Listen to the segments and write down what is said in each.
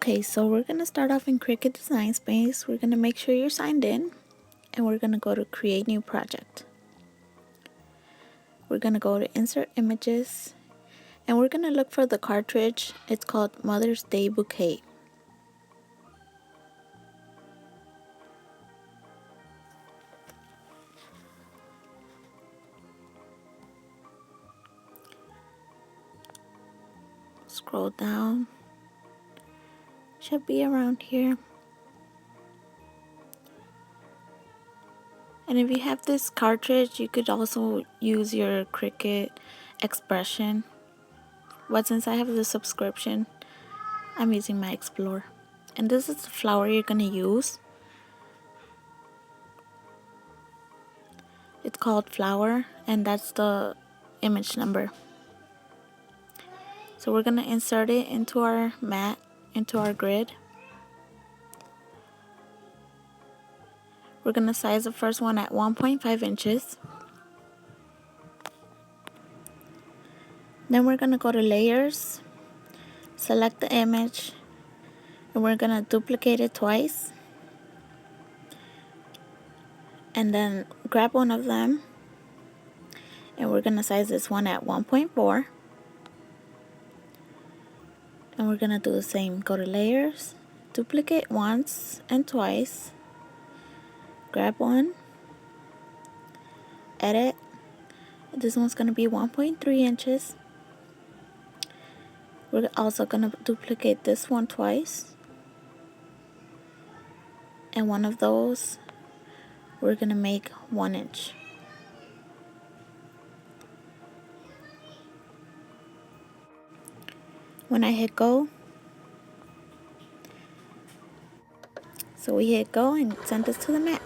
Okay, so we're gonna start off in Cricut Design Space. We're gonna make sure you're signed in, and we're gonna go to Create New Project. We're gonna go to Insert Images, and we're gonna look for the cartridge. It's called Mother's Day Bouquet. Scroll down. Should be around here. And if you have this cartridge, you could also use your Cricut Expression. But since I have the subscription, I'm using my Explore. And this is the flower you're gonna use. It's called Flower, and that's the image number. So we're gonna insert it into our mat, into our grid. We're gonna size the first one at 1.5 inches. Then we're gonna go to Layers, select the image, and we're gonna duplicate it twice. And then grab one of them, and we're gonna size this one at 1.4. And we're gonna do the same. Go to Layers, duplicate once and twice. Grab one, edit. This one's gonna be 1.3 inches. We're also gonna duplicate this one twice. And one of those, we're gonna make 1 inch. When I hit go, so we hit go and send this to the mat.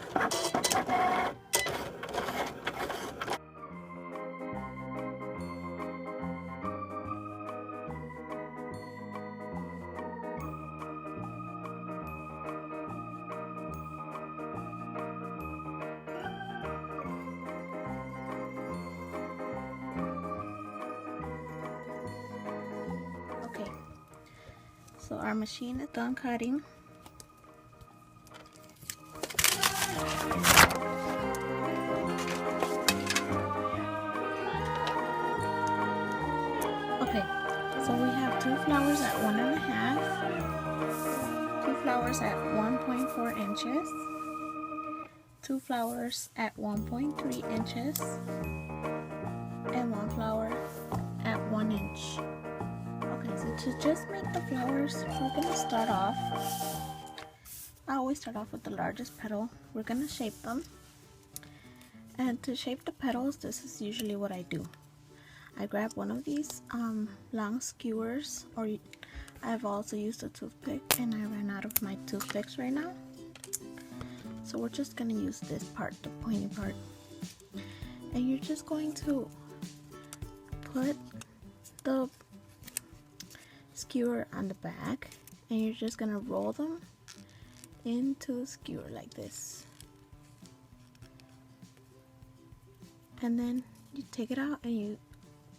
Okay, so our machine is done cutting. Okay, so we have 2 flowers at 1.5, 2 flowers at 1.4 inches, 2 flowers at 1.3 inches, and 1 flower at 1 inch. Okay, so to just make the flowers, we're gonna start off. I always start off with the largest petal. We're gonna shape them. And to shape the petals, this is usually what I do. I grab one of these long skewers, or I've also used a toothpick, and I ran out of my toothpicks right now. So we're just gonna use this part, the pointy part. And you're just going to put the skewer on the back, and you're just gonna roll them into the skewer like this. And then you take it out, and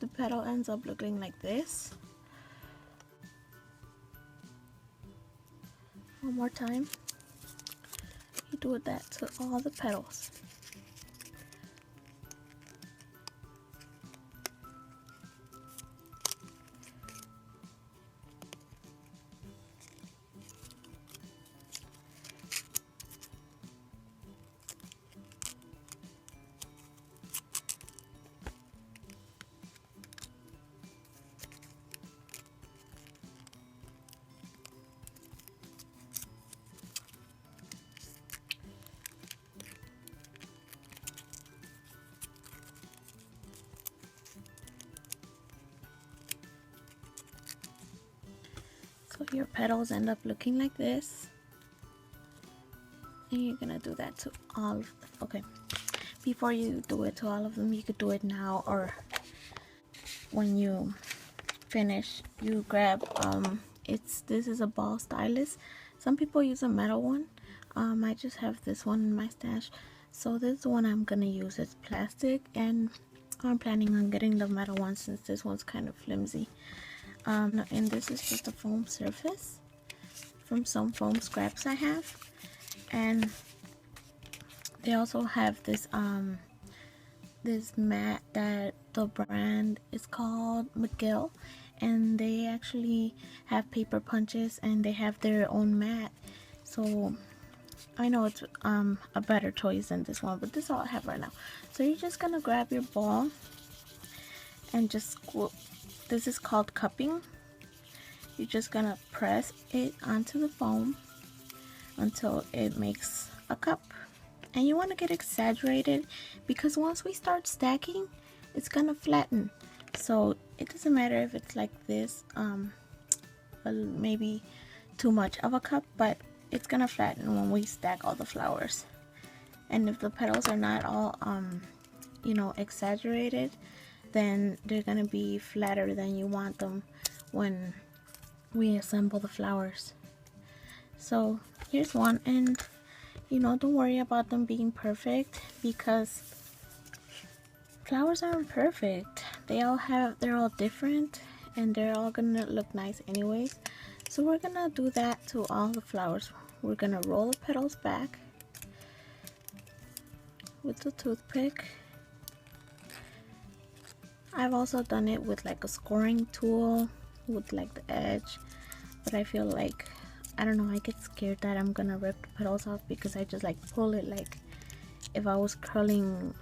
the petal ends up looking like this. One more time. You do that to all the petals. So your petals end up looking like this. And you're gonna do that to all of them. Okay, before you do it to all of them, you could do it now, or when you finish, you grab this is a ball stylus. Some people use a metal one. I just have this one in my stash, so this one I'm gonna use. It's plastic, and I'm planning on getting the metal one since this one's kind of flimsy. And this is just a foam surface. from some foam scraps I have. And they also have this mat that the brand is called MacLeod, and they actually have paper punches and they have their own mat. So I know it's a better choice than this one, but this is all I have right now. So you're just gonna grab your ball and just this is called cupping. You're just gonna press it onto the foam until it makes a cup. And you want to get exaggerated because once we start stacking, it's gonna flatten. So it doesn't matter if it's like this, maybe too much of a cup, but it's gonna flatten when we stack all the flowers. And if the petals are not all you know, exaggerated, then they're gonna be flatter than you want them when we assemble the flowers. So here's one, and you know, don't worry about them being perfect because flowers aren't perfect. They're all different and they're all gonna look nice anyways. So we're gonna do that to all the flowers. We're gonna roll the petals back with the toothpick. I've also done it with like a scoring tool with like the edge, but I feel like, I don't know, I get scared that I'm gonna rip the petals off because I just like pull it like if I was curling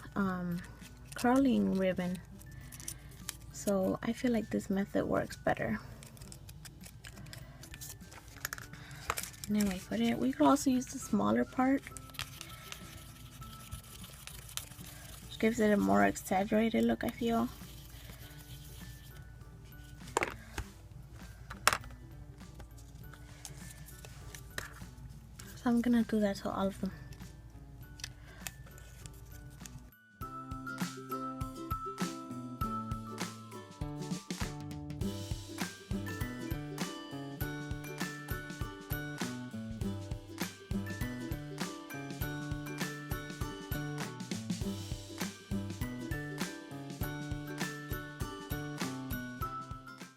ribbon. So I feel like this method works better. And then we put it, we could also use the smaller part, which gives it a more exaggerated look, I feel. So I'm gonna do that to all of them.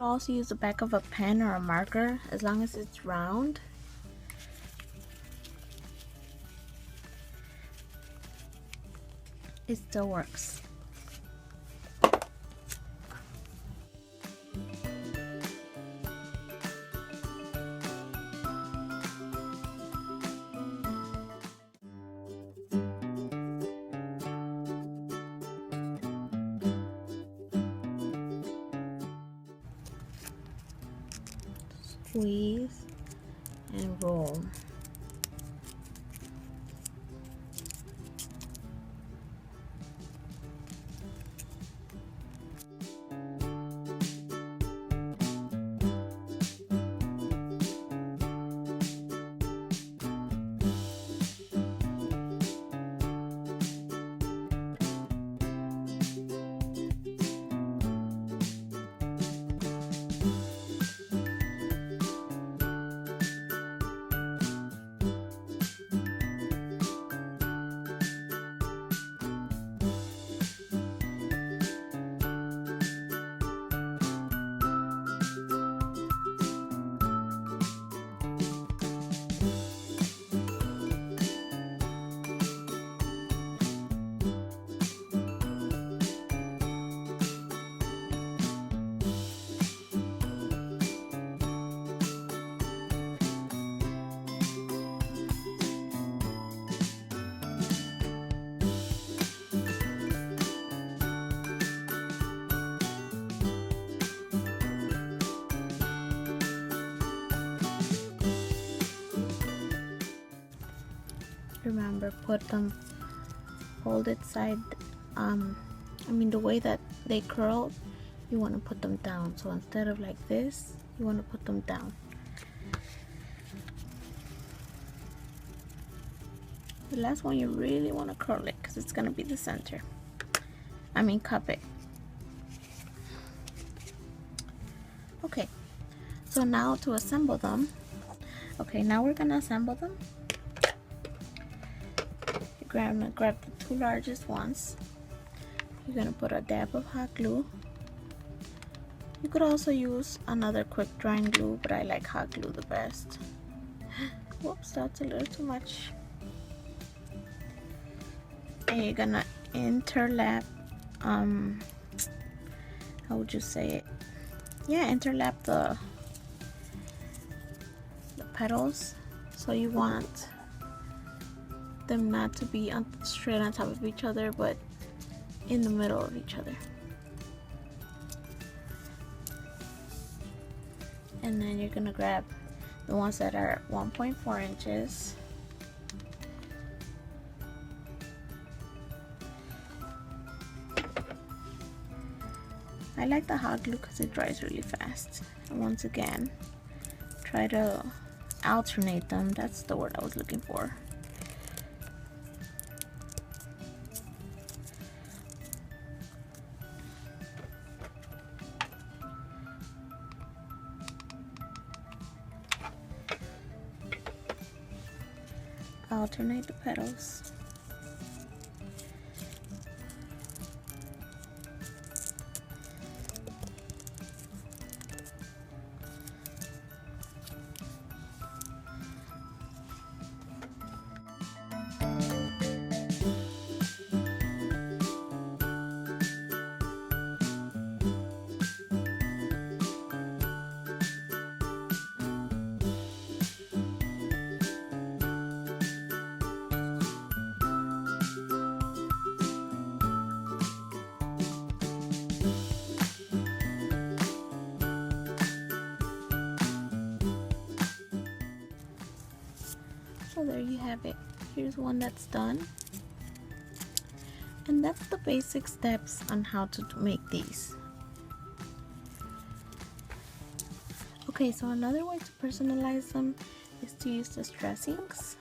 I'll also use the back of a pen or a marker as long as it's round. It still works. Squeeze and roll. Remember, hold it side, the way that they curl, you want to put them down. So instead of like this, you want to put them down. The last one, you really want to curl it because it's going to be the center. Cup it. Okay, so now to assemble them. Okay, now we're going to assemble them. Grab the two largest ones. You're gonna put a dab of hot glue. You could also use another quick drying glue, but I like hot glue the best. Whoops, that's a little too much. And you're gonna interlap, how would you say it? Yeah, interlap the petals. So you want them not to be straight on top of each other, but in the middle of each other. And then you're gonna grab the ones that are 1.4 inches. I like the hot glue because it dries really fast. And once again, try to alternate them. That's the word I was looking for. Alternate the petals. So there you have it. Here's one that's done. And that's the basic steps on how to make these. Okay, so another way to personalize them is to use the stress inks.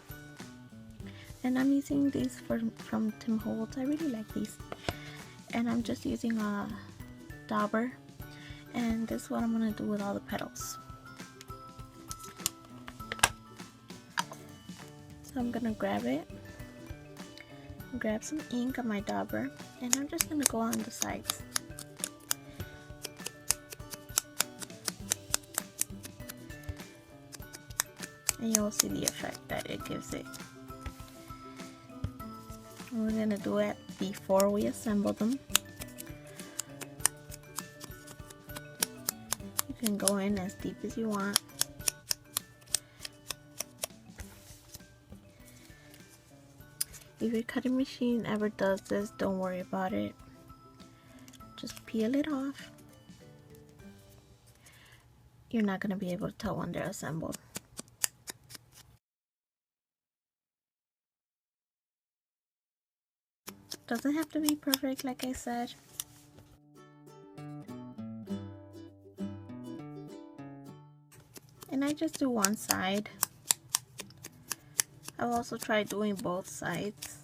And I'm using these from Tim Holtz. I really like these. And I'm just using a dauber. And this is what I'm going to do with all the petals. So I'm gonna grab it, grab some ink on my dauber, and I'm just gonna go on the sides. And you'll see the effect that it gives it. And we're gonna do it before we assemble them. You can go in as deep as you want. If your cutting machine ever does this, don't worry about it. Just peel it off. You're not going to be able to tell when they're assembled. Doesn't have to be perfect, like I said. And I just do one side. I've also tried doing both sides.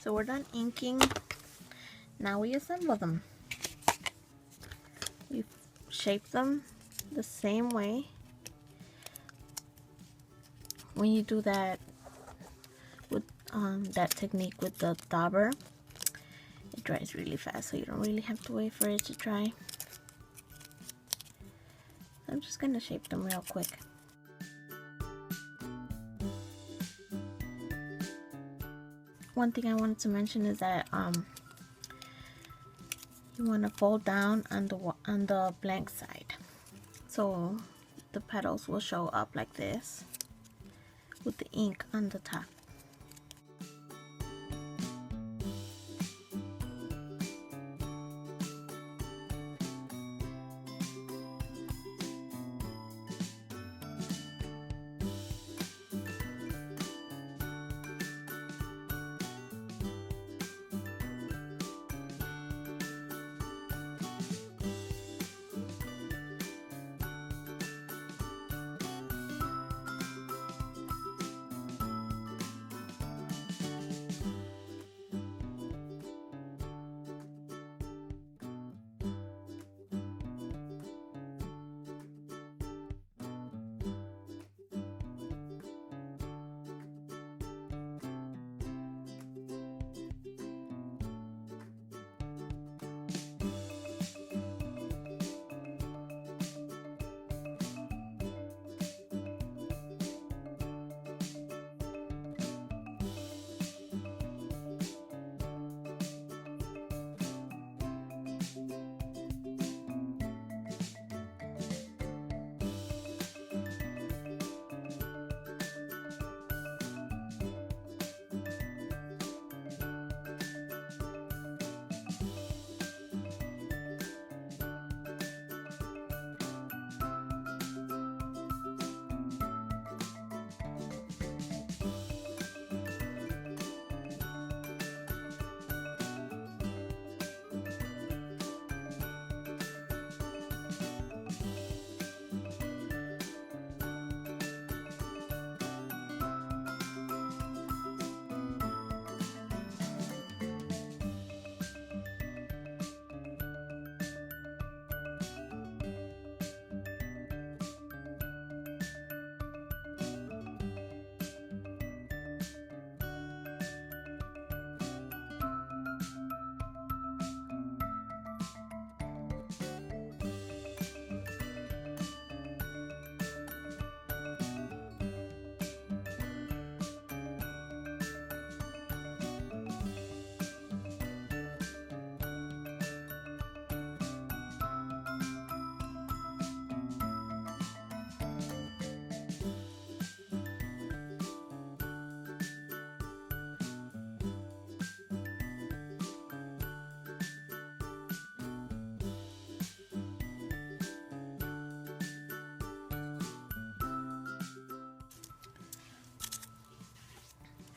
So we're done inking. Now we assemble them. You shape them the same way. When you do that with that technique with the dauber, it dries really fast, so you don't really have to wait for it to dry. I'm just gonna shape them real quick. One thing I wanted to mention is that you want to fold down on the blank side, so the petals will show up like this with the ink on the top.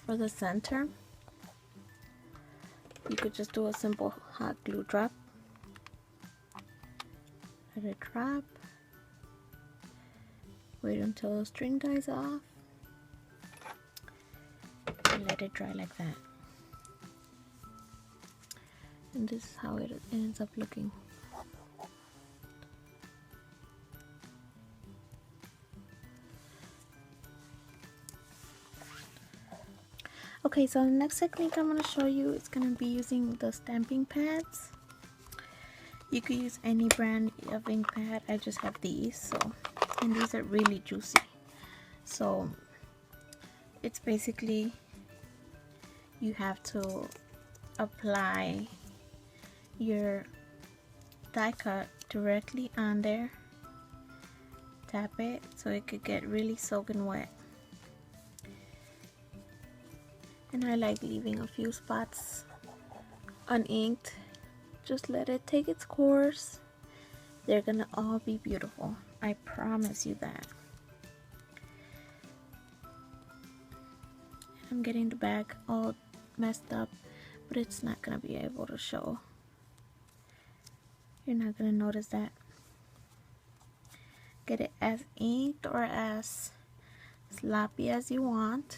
For the center, you could just do a simple hot glue drop. Let it drop. Wait until the string dies off. And let it dry like that. And this is how it ends up looking. Okay, so the next technique I'm going to show you is going to be using the stamping pads. You could use any brand of ink pad. I just have these, so, and these are really juicy. So it's basically, you have to apply your die cut directly on there, tap it so it could get really soaking wet. And I like leaving a few spots uninked. Just let it take its course. They're gonna all be beautiful, I promise you that. I'm getting the back all messed up, but it's not gonna be able to show. You're not gonna notice that. Get it as inked or as sloppy as you want.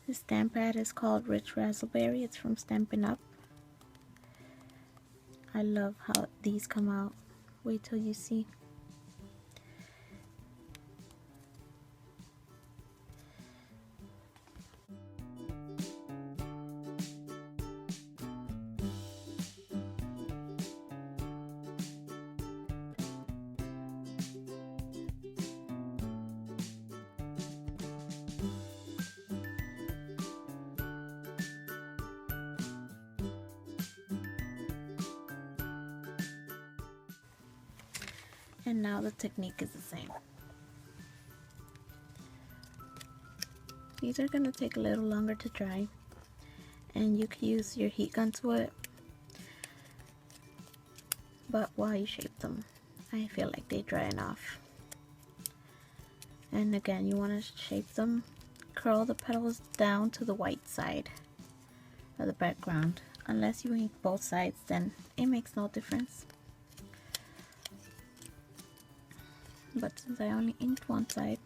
The stamp pad is called Rich Raspberry. It's from Stampin' Up. I love how these come out. Wait till you see. And now the technique is the same. These are going to take a little longer to dry, and you can use your heat gun to it, but while you shape them, I feel like they dry enough. And again, you want to shape them, curl the petals down to the white side of the background. Unless you ink both sides, then it makes no difference. But since I only inked one side,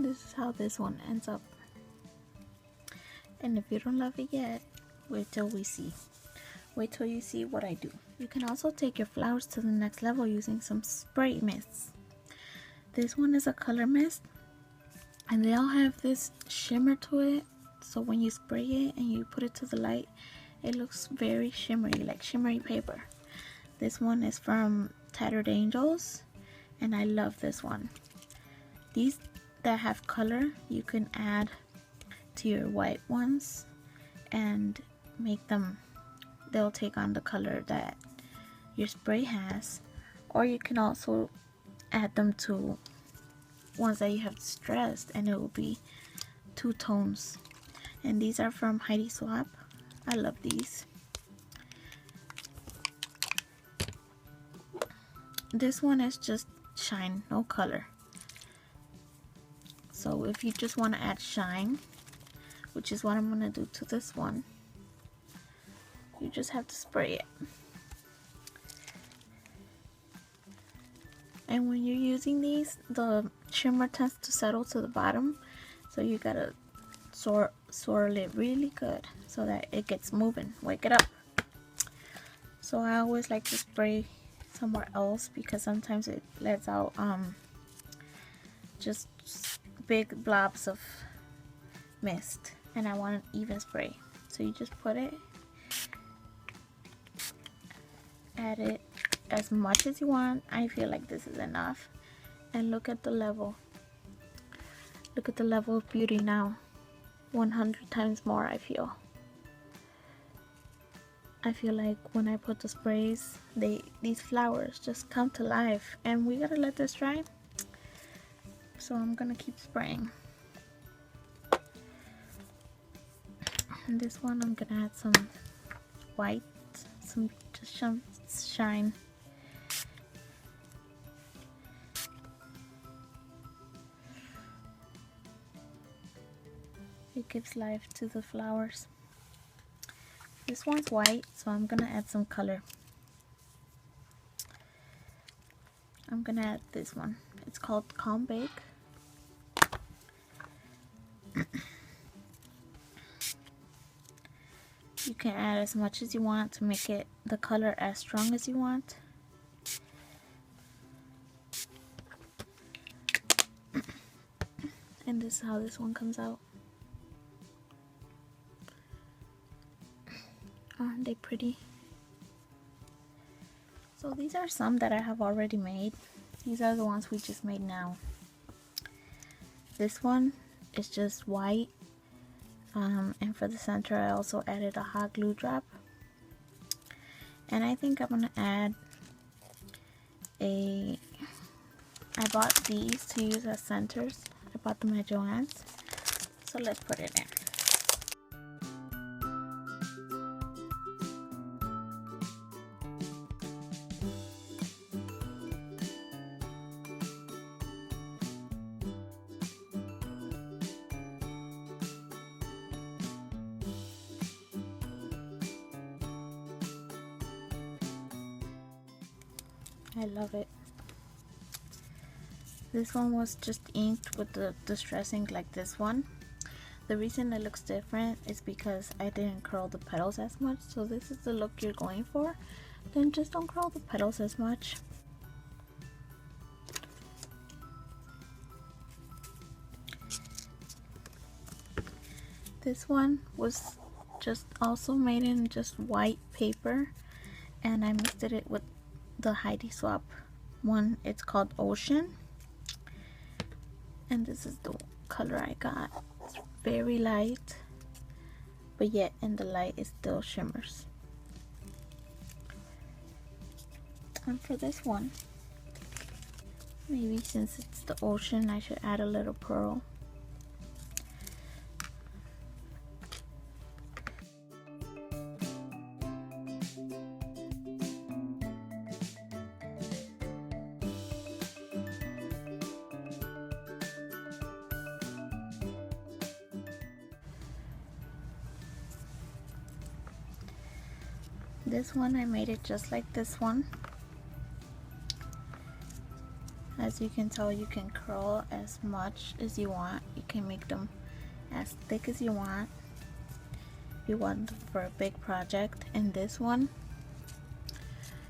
this is how this one ends up. And if you don't love it yet, wait till we see. Wait till you see what I do. You can also take your flowers to the next level using some spray mists. This one is a color mist, and they all have this shimmer to it, so when you spray it and you put it to the light, it looks very shimmery, like shimmery paper. This one is from Tattered Angels, and I love this one. These that have color, you can add to your white ones and make them, they'll take on the color that your spray has. Or you can also add them to ones that you have distressed, and it will be 2 tones. And these are from Heidi Swap. I love these. This one is just shine, no color. So if you just want to add shine, which is what I'm going to do to this one, you just have to spray it. And when you're using these, the shimmer tends to settle to the bottom, so you gotta swirl it really good so that it gets moving. Wake it up. So I always like to spray somewhere else because sometimes it lets out just big blobs of mist, and I want an even spray. So you just put it, add it as much as you want. I feel like this is enough, and look at the level. Look at the level of beauty now. 100 times more. I feel like when I put the sprays, these flowers just come to life. And we gotta let this dry, so I'm gonna keep spraying. And this one I'm gonna add some white, some just shine. It gives life to the flowers. This one's white, so I'm gonna add some color. I'm gonna add this one. It's called Calm Bake. You can add as much as you want to make it the color as strong as you want. And this is how this one comes out. Aren't they pretty? So these are some that I have already made. These are the ones we just made now. This one is just white, and for the center I also added a hot glue drop. And I think I'm gonna add I bought these to use as centers. I bought them at Joann's. So let's put it in. I love it. This one was just inked with the distress ink like this one. The reason it looks different is because I didn't curl the petals as much. So this is the look you're going for, then just don't curl the petals as much. This one was just also made in just white paper, and I mixed it with the Heidi Swap one. It's called Ocean, and this is the color I got. It's very light, but yet in the light it still shimmers. And for this one, maybe since it's the ocean, I should add a little pearl. This one I made it just like this one. As you can tell, you can curl as much as you want. You can make them as thick as you want. You want them for a big project. And this one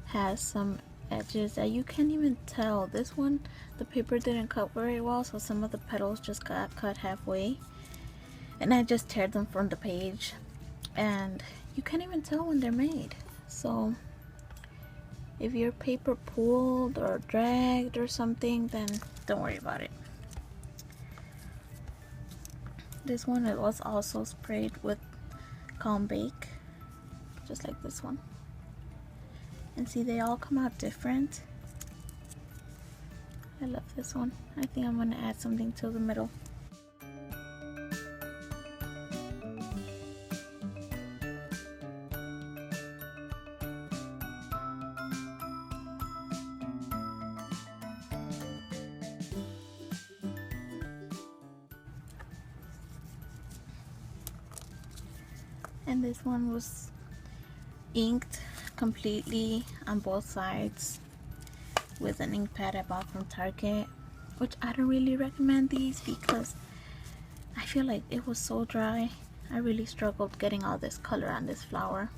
has some edges that you can't even tell. This one, the paper didn't cut very well, so some of the petals just got cut halfway. And I just teared them from the page. And you can't even tell when they're made. So if your paper pulled or dragged or something, then don't worry about it. This one, it was also sprayed with Calm Bake, just like this one. And see, they all come out different. I love this one. I think I'm gonna add something to the middle. And this one was inked completely on both sides with an ink pad I bought from Target, which I don't really recommend these because I feel like it was so dry. I really struggled getting all this color on this flower.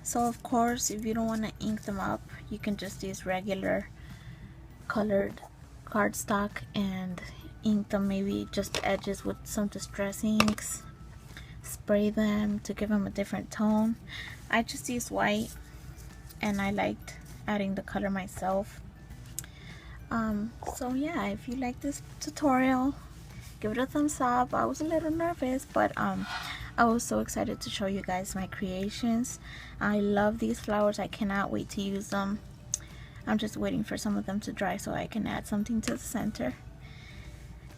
So of course, if you don't want to ink them up, you can just use regular colored cardstock and ink them, maybe just the edges with some distress inks. Spray them to give them a different tone. I just used white and I liked adding the color myself. So yeah, if you like this tutorial, give it a thumbs up. I was a little nervous, but I was so excited to show you guys my creations. I love these flowers. I cannot wait to use them. I'm just waiting for some of them to dry so I can add something to the center.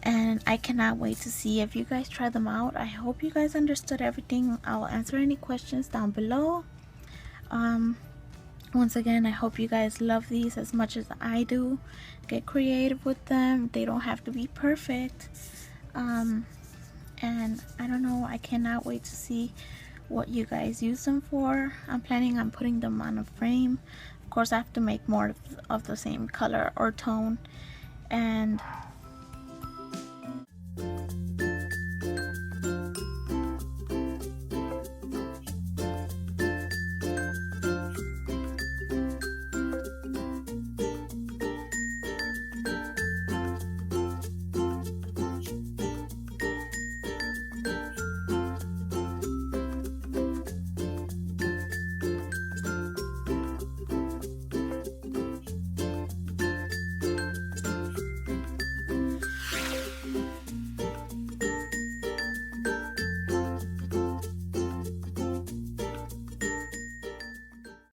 And I cannot wait to see if you guys try them out. I hope you guys understood everything. I'll answer any questions down below. Once again, I hope you guys love these as much as I do. Get creative with them. They don't have to be perfect. And I don't know, I cannot wait to see what you guys use them for. I'm planning on putting them on a frame. Of course, I have to make more of the same color or tone. And